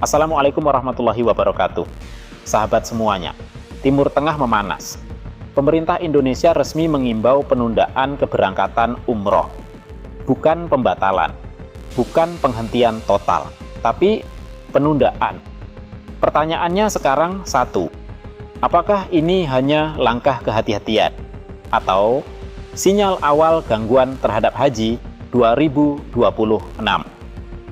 Assalamualaikum warahmatullahi wabarakatuh. Sahabat semuanya, Timur Tengah memanas. Pemerintah Indonesia resmi mengimbau penundaan keberangkatan umroh. Bukan pembatalan, bukan penghentian total, tapi penundaan. Pertanyaannya sekarang satu, apakah ini hanya langkah kehati-hatian atau sinyal awal gangguan terhadap haji 2026?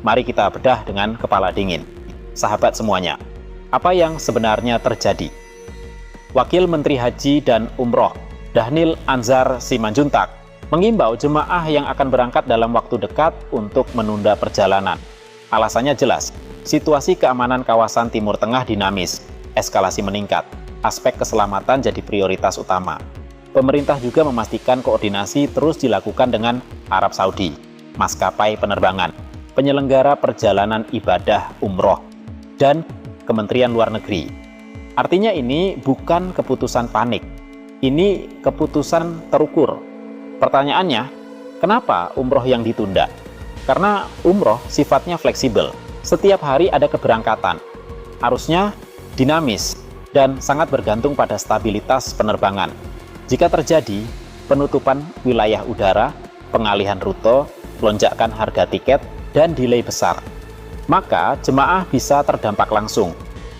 Mari kita bedah dengan kepala dingin. Sahabat semuanya, apa yang sebenarnya terjadi? Wakil Menteri Haji dan Umroh, Dhanil Anzar Simanjuntak, mengimbau jemaah yang akan berangkat dalam waktu dekat untuk menunda perjalanan. Alasannya jelas, situasi keamanan kawasan Timur Tengah dinamis, eskalasi meningkat, aspek keselamatan jadi prioritas utama. Pemerintah juga memastikan koordinasi terus dilakukan dengan Arab Saudi, maskapai penerbangan, penyelenggara perjalanan ibadah umroh, dan Kementerian Luar Negeri. Artinya ini bukan keputusan panik, ini keputusan terukur. Pertanyaannya, kenapa umroh yang ditunda? Karena umroh sifatnya fleksibel, setiap hari ada keberangkatan, arusnya dinamis, dan sangat bergantung pada stabilitas penerbangan. Jika terjadi penutupan wilayah udara, pengalihan rute, lonjakan harga tiket, dan delay besar, maka jemaah bisa terdampak langsung.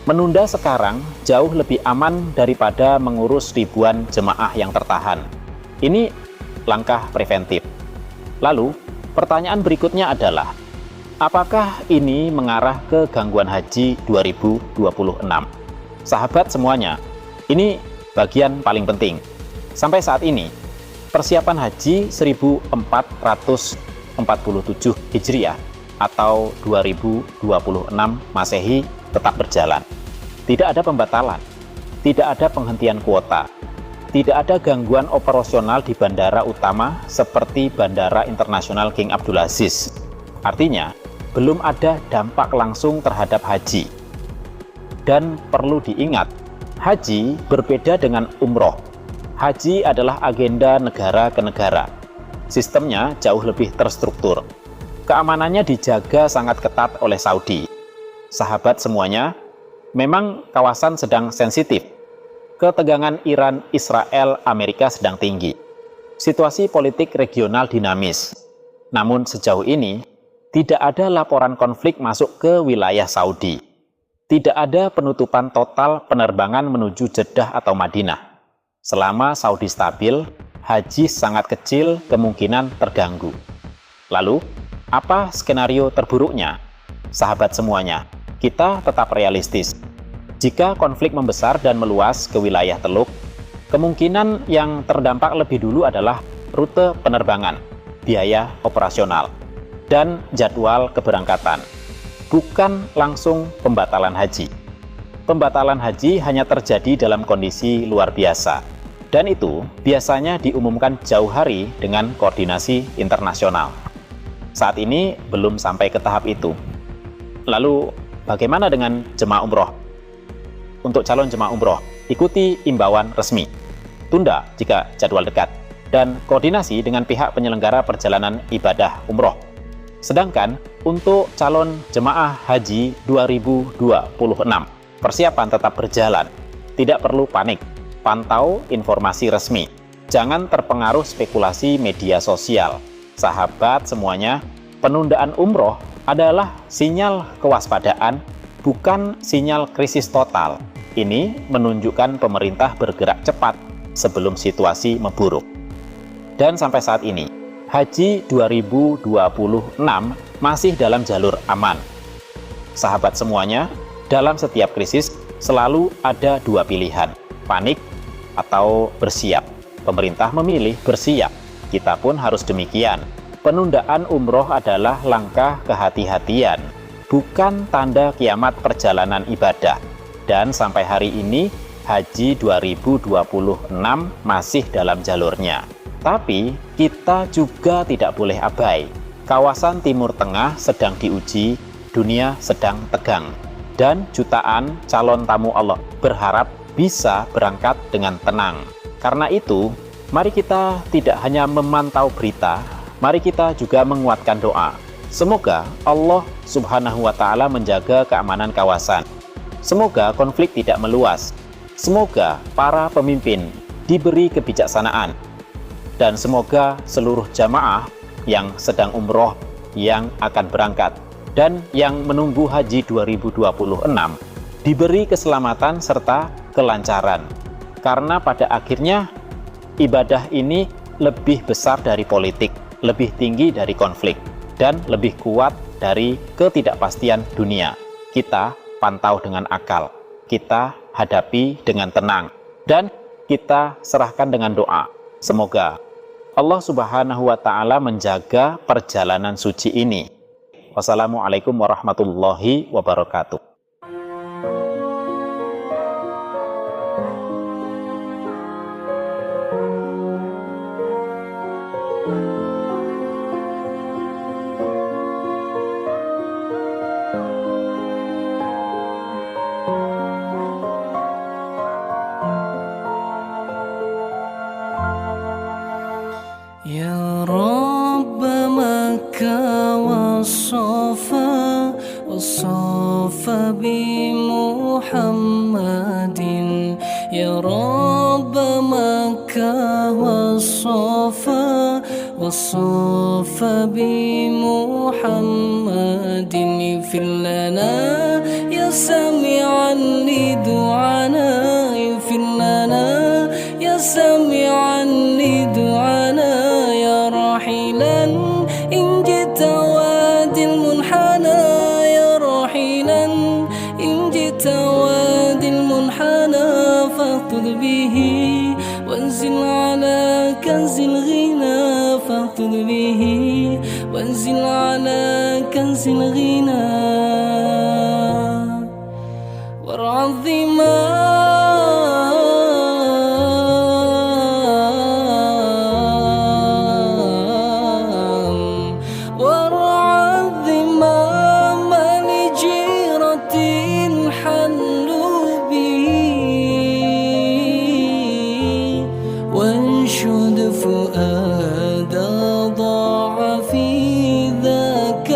Menunda sekarang jauh lebih aman daripada mengurus ribuan jemaah yang tertahan. Ini langkah preventif. Lalu, pertanyaan berikutnya adalah, apakah ini mengarah ke gangguan haji 2026? Sahabat semuanya, ini bagian paling penting. Sampai saat ini, persiapan haji 1447 Hijriah atau 2026 Masehi tetap berjalan. Tidak ada pembatalan, tidak ada penghentian kuota, tidak ada gangguan operasional di bandara utama seperti Bandara Internasional King Abdul Aziz. Artinya, belum ada dampak langsung terhadap haji. Dan perlu diingat, haji berbeda dengan umroh. Haji adalah agenda negara ke negara. Sistemnya jauh lebih terstruktur. Keamanannya dijaga sangat ketat oleh Saudi. Sahabat semuanya, memang kawasan sedang sensitif. Ketegangan Iran, Israel, Amerika sedang tinggi. Situasi politik regional dinamis. Namun sejauh ini, tidak ada laporan konflik masuk ke wilayah Saudi. Tidak ada penutupan total penerbangan menuju Jeddah atau Madinah. Selama Saudi stabil, haji sangat kecil kemungkinan terganggu. Lalu, apa skenario terburuknya? Sahabat semuanya, kita tetap realistis. Jika konflik membesar dan meluas ke wilayah Teluk, kemungkinan yang terdampak lebih dulu adalah rute penerbangan, biaya operasional, dan jadwal keberangkatan. Bukan langsung pembatalan haji. Pembatalan haji hanya terjadi dalam kondisi luar biasa, dan itu biasanya diumumkan jauh hari dengan koordinasi internasional. Saat ini belum sampai ke tahap itu. Lalu, bagaimana dengan jemaah umroh? Untuk calon jemaah umroh, ikuti imbauan resmi. Tunda jika jadwal dekat, dan koordinasi dengan pihak penyelenggara perjalanan ibadah umroh. Sedangkan, untuk calon jemaah haji 2026, persiapan tetap berjalan. Tidak perlu panik, pantau informasi resmi. Jangan terpengaruh spekulasi media sosial. Sahabat semuanya, penundaan umroh adalah sinyal kewaspadaan, bukan sinyal krisis total. Ini menunjukkan pemerintah bergerak cepat sebelum situasi memburuk. Dan sampai saat ini, haji 2026 masih dalam jalur aman. Sahabat semuanya, dalam setiap krisis selalu ada dua pilihan, panik atau bersiap. Pemerintah memilih bersiap. Kita pun harus demikian. Penundaan umroh adalah langkah kehati-hatian, bukan tanda kiamat perjalanan ibadah. Dan sampai hari ini, haji 2026 masih dalam jalurnya. Tapi, kita juga tidak boleh abai. Kawasan Timur Tengah sedang diuji, dunia sedang tegang. Dan jutaan calon tamu Allah berharap bisa berangkat dengan tenang. Karena itu, mari kita tidak hanya memantau berita, mari kita juga menguatkan doa. Semoga Allah Subhanahu wa Ta'ala menjaga keamanan kawasan. Semoga konflik tidak meluas. Semoga para pemimpin diberi kebijaksanaan. Dan semoga seluruh jamaah yang sedang umroh, yang akan berangkat, dan yang menunggu haji 2026 diberi keselamatan serta kelancaran. Karena pada akhirnya ibadah ini lebih besar dari politik, lebih tinggi dari konflik, dan lebih kuat dari ketidakpastian dunia. Kita pantau dengan akal, kita hadapi dengan tenang, dan kita serahkan dengan doa. Semoga Allah Subhanahu wa Ta'ala menjaga perjalanan suci ini. Wassalamualaikum warahmatullahi wabarakatuh. يا رب مكة والصفا والصفا بمحمد يا رب مكة والصفا والصفا بمحمد اغفر لنا يا سامعا لدعانا اغفر لنا يا سامعا لدعانا يا راحلا إن جئت وادي المنحنى يا راحلا إن جئت وادي المنحنى فاخذ به وانزل على كنز الغنى فاخذ به وانزل على كنز الغنى وارعى الظما وانشد فؤاد ضاع في ذاك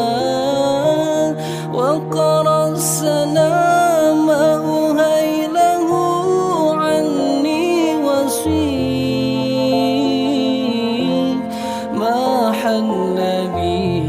الفناء وقرأ السلام أهيله عني وصيب ما حل به